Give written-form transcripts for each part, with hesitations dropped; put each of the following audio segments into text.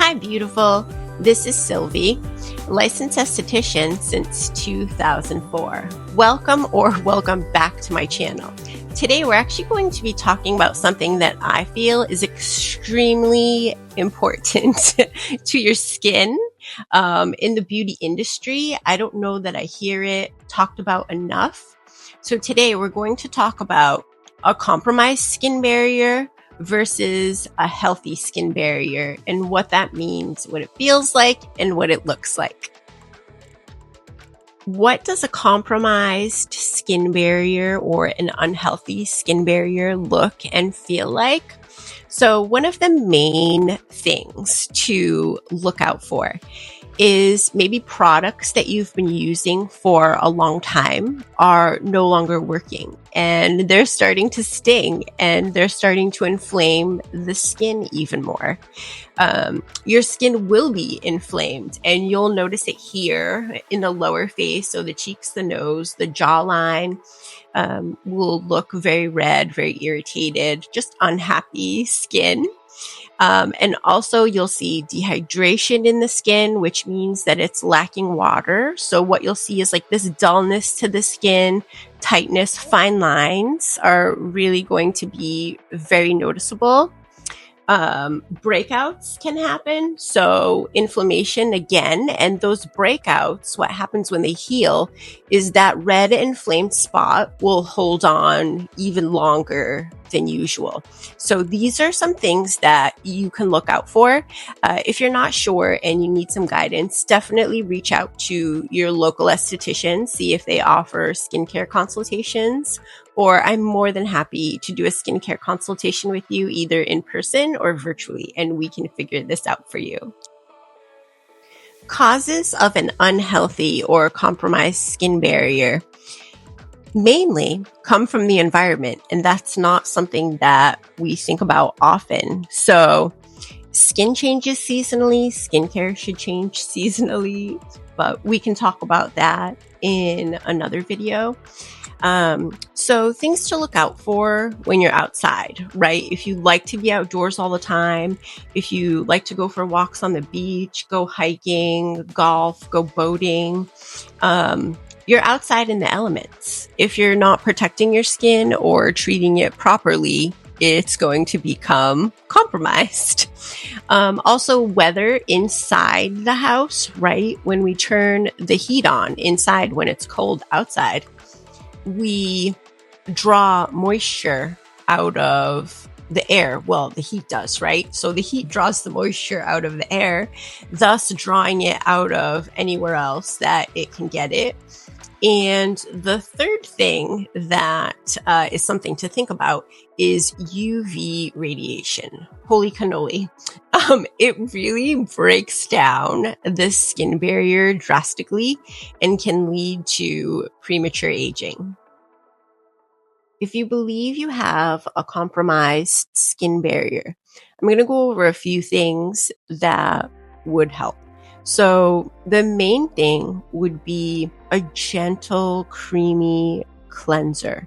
Hi, beautiful. This is Sylvie, licensed esthetician since 2004. Welcome back to my channel. Today, we're actually going to be talking about something that I feel is extremely important to your skin. In the beauty industry, I don't know that I hear it talked about enough. So today, we're going to talk about a compromised skin barrier versus a healthy skin barrier and what that means, what it feels like, and what it looks like. What does a compromised skin barrier or an unhealthy skin barrier look and feel like? So one of the main things to look out for is maybe products that you've been using for a long time are no longer working and they're starting to sting and they're starting to inflame the skin even more. Your skin will be inflamed and you'll notice it here in the lower face. So the cheeks, the nose, the jawline will look very red, very irritated, just unhappy skin. And also you'll see dehydration in the skin, which means that it's lacking water. So what you'll see is like this dullness to the skin, tightness, fine lines are really going to be very noticeable. Breakouts can happen. So inflammation again, and those breakouts, what happens when they heal is that red inflamed spot will hold on even longer than usual. So these are some things that you can look out for. If you're not sure and you need some guidance, definitely reach out to your local esthetician, see if they offer skincare consultations, or I'm more than happy to do a skincare consultation with you either in person or virtually, and we can figure this out for you. Causes of an unhealthy or compromised skin barrier mainly come from the environment, and that's not something that we think about often. So skin changes seasonally, skincare should change seasonally, but we can talk about that in another video. So things to look out for when you're outside, right? If you like to be outdoors all the time, if you like to go for walks on the beach, go hiking, golf, go boating, you're outside in the elements. If you're not protecting your skin or treating it properly, it's going to become compromised. Also, weather inside the house, right? When we turn the heat on inside when it's cold outside, we draw moisture out of the air. Well, the heat does, right? So the heat draws the moisture out of the air, thus drawing it out of anywhere else that it can get it. And the third thing that is something to think about is UV radiation. Holy cannoli. It really breaks down the skin barrier drastically and can lead to premature aging. If you believe you have a compromised skin barrier, I'm going to go over a few things that would help. So the main thing would be a gentle, creamy cleanser.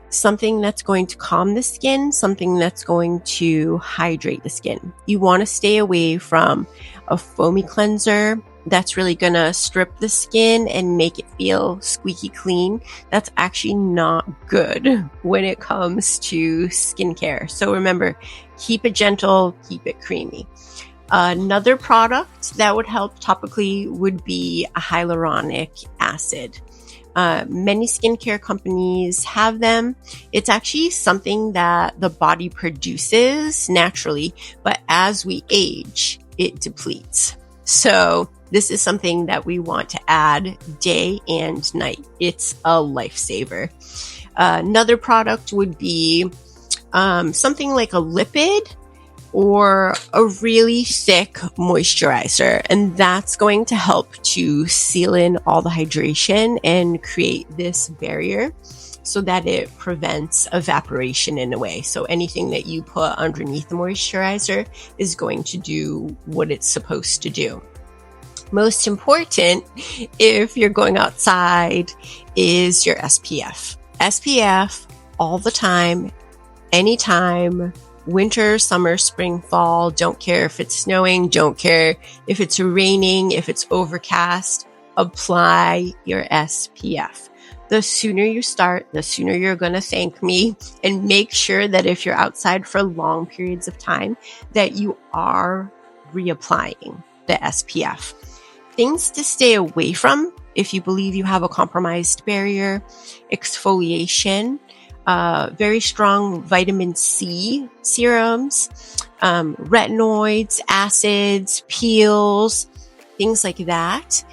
Something that's going to calm the skin, something that's going to hydrate the skin. You want to stay away from a foamy cleanser that's really going to strip the skin and make it feel squeaky clean. That's actually not good when it comes to skincare. So remember, keep it gentle, keep it creamy. Another product that would help topically would be a hyaluronic acid. Many skincare companies have them. It's actually something that the body produces naturally, but as we age, it depletes. So this is something that we want to add day and night. It's a lifesaver. Another product would be something like a lipid or a really thick moisturizer. And that's going to help to seal in all the hydration and create this barrier so that it prevents evaporation in a way. So anything that you put underneath the moisturizer is going to do what it's supposed to do. Most important, if you're going outside, is your SPF. SPF all the time, anytime, winter, summer, spring, fall. Don't care if it's snowing. Don't care if it's raining, if it's overcast. Apply your SPF. The sooner you start, the sooner you're going to thank me. And make sure that if you're outside for long periods of time, that you are reapplying the SPF. Things to stay away from if you believe you have a compromised barrier: exfoliation, very strong vitamin C serums, retinoids, acids, peels, things like that.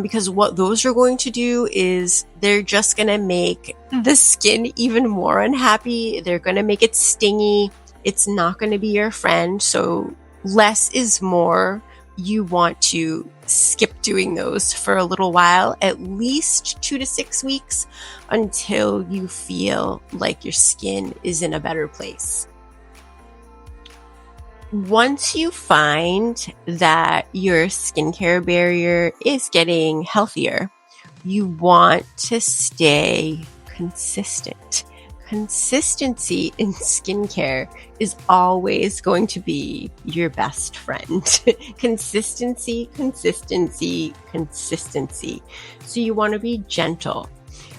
Because what those are going to do is they're just going to make the skin even more unhappy. They're going to make it stingy. It's not going to be your friend. So less is more. You want to skip doing those for a little while, at least 2 to 6 weeks, until you feel like your skin is in a better place. Once you find that your skincare barrier is getting healthier, you want to stay consistent. Consistency in skincare is always going to be your best friend. Consistency, consistency, consistency. So you want to be gentle.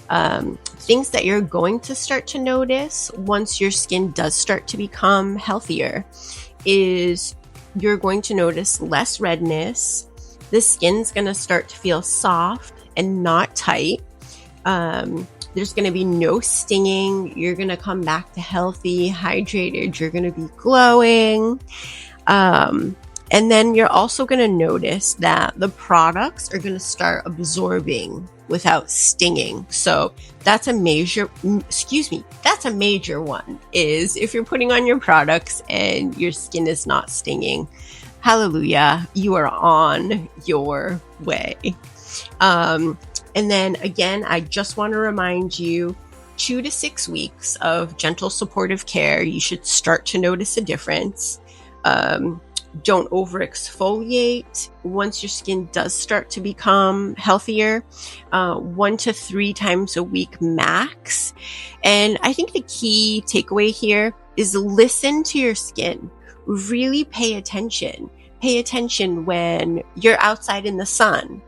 Things that you're going to start to notice once your skin does start to become healthier is you're going to notice less redness. The skin's going to start to feel soft and not tight. There's going to be no stinging. You're going to come back to healthy, hydrated. You're going to be glowing. And then you're also going to notice that the products are going to start absorbing without stinging. So that's a major one, is if you're putting on your products and your skin is not stinging. Hallelujah, you are on your way. And then again, I just want to remind you, 2 to 6 weeks of gentle supportive care, you should start to notice a difference. Don't over exfoliate. Once your skin does start to become healthier, 1 to 3 times a week max. And I think the key takeaway here is listen to your skin. Really pay attention. Pay attention when you're outside in the sun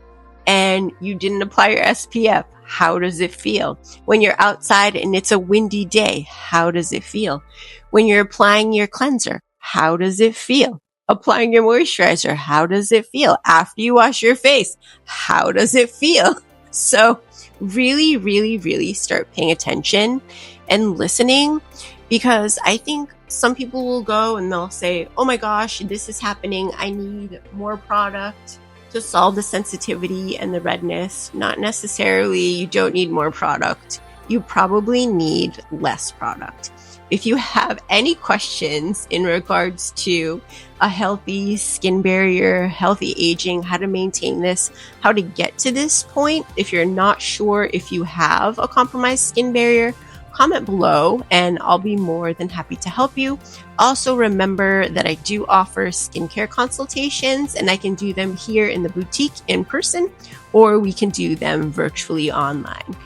and you didn't apply your SPF. How does it feel? When you're outside and it's a windy day, how does it feel? When you're applying your cleanser, how does it feel? Applying your moisturizer, how does it feel? After you wash your face, how does it feel? So really, really, really start paying attention and listening, because I think some people will go and they'll say, oh my gosh, this is happening. I need more product to solve the sensitivity and the redness. Not necessarily. You don't need more product. You probably need less product. If you have any questions in regards to a healthy skin barrier, healthy aging, how to maintain this, how to get to this point, if you're not sure if you have a compromised skin barrier, comment below and I'll be more than happy to help you. Also remember that I do offer skincare consultations, and I can do them here in the boutique in person, or we can do them virtually online.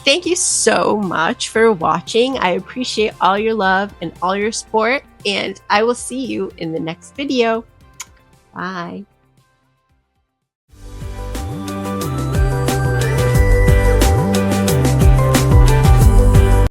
Thank you so much for watching. I appreciate all your love and all your support, and I will see you in the next video. Bye.